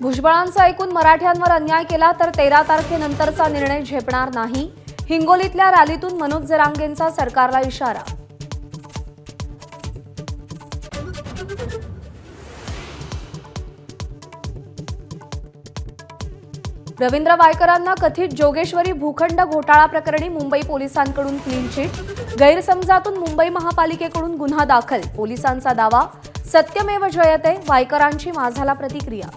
भुजबळांचा ऐकून मराठ्यांवर अन्याय केला तर 13 तारखेनंतरचा निर्णय झेपणार नाही. हिंगोलीतल्या रॅलीतून मनोज जरांगेंचा सरकारला इशारा. रवींद्र वायकरांना कथित जोगेश्वरी भूखंड घोटाळा प्रकरणी मुंबई पोलिसांकडून क्लीन चिट. गैरसमजातून मुंबई महापालिकेकडून गुन्हा दाखल. पोलिसांचा दावा, सत्यमेव जयते. वायकरांची माझाला प्रतिक्रिया.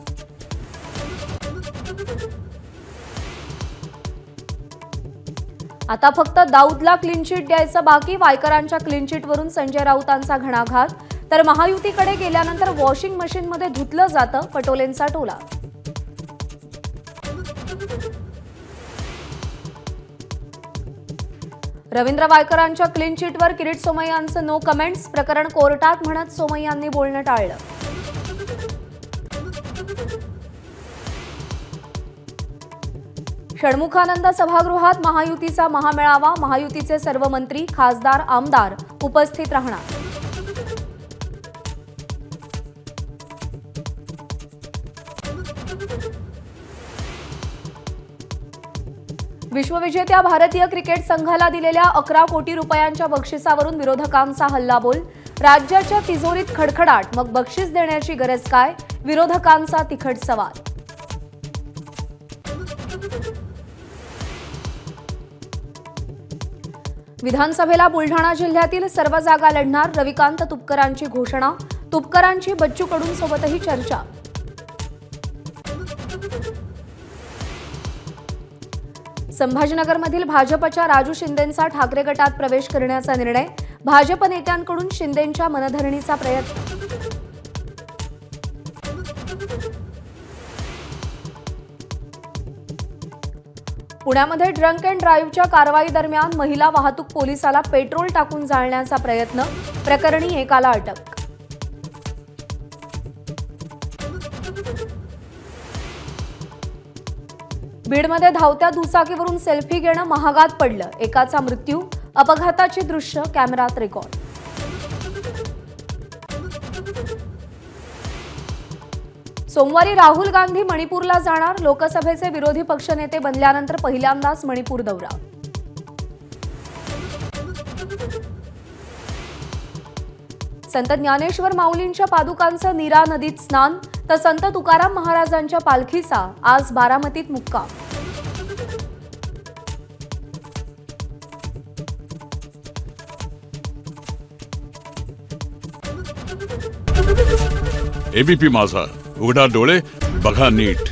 आता फक्त दाऊदला क्लीन चिट द्यायचं बाकी. वायकरांच्या क्लीन चिटवरून संजय राऊतांचा घणाघात. तर महायुतीकडे गेल्यानंतर वॉशिंग मशीनमध्ये धुतलं जातं, पटोलेंचा टोला. रवींद्र वायकरांच्या क्लीन चिटवर किरीट सोमय्यांचं नो कमेंट्स. प्रकरण कोर्टात म्हणत सोमय्यांनी बोलणं टाळलं. षण्मुखानंद सभागृहात महायुतीचा महामेळावा. महायुतीचे सर्व मंत्री, खासदार, आमदार उपस्थित राहणार. विश्वविजेत्या भारतीय क्रिकेट संघाला दिलेल्या 11 कोटी रुपयांच्या बक्षिसावरून विरोधकांचा हल्लाबोल. राज्याच्या तिजोरीत खडखडाट, मग बक्षीस देण्याची गरज काय? विरोधकांचा तिखट सवाल. विधानसभेला बुलढाणा जिल्ह्यातील सर्व जागा लढणार. रविकांत तुपकरांची घोषणा. तुपकरांची बच्चू कडूं सोबतही चर्चा. संभाजीनगरमधील भाजपच्या राजू शिंदेंचा ठाकरे गटात प्रवेश करण्याचा निर्णय. भाजप नेत्यांकडून शिंदेंच्या मनधरणीचा प्रयत्न. पुण्यामध्ये ड्रंक अँड ड्राईव्हच्या कारवाई दरम्यान महिला वाहतूक पोलिसाला पेट्रोल टाकून जाळण्याचा प्रयत्न. प्रकरणी एकाला अटक. बीडमध्ये धावत्या दुचाकीवरून सेल्फी घेणं महागात पडलं. एकाचा मृत्यू. अपघाताची दृश्य कॅमेऱ्यात रेकॉर्ड. सोमवारी राहुल गांधी मणिपूरला जाणार. लोकसभेचे विरोधी पक्षनेते बनल्यानंतर पहिल्यांदाच मणिपूर दौरा. संत ज्ञानेश्वर माऊलींच्या पादुकांचं नीरा नदीत स्नान. तर संत तुकाराम महाराजांच्या पालखीचा आज बारामतीत मुक्काम. एबीपी माझा, उघडा डोळे बघा नीट.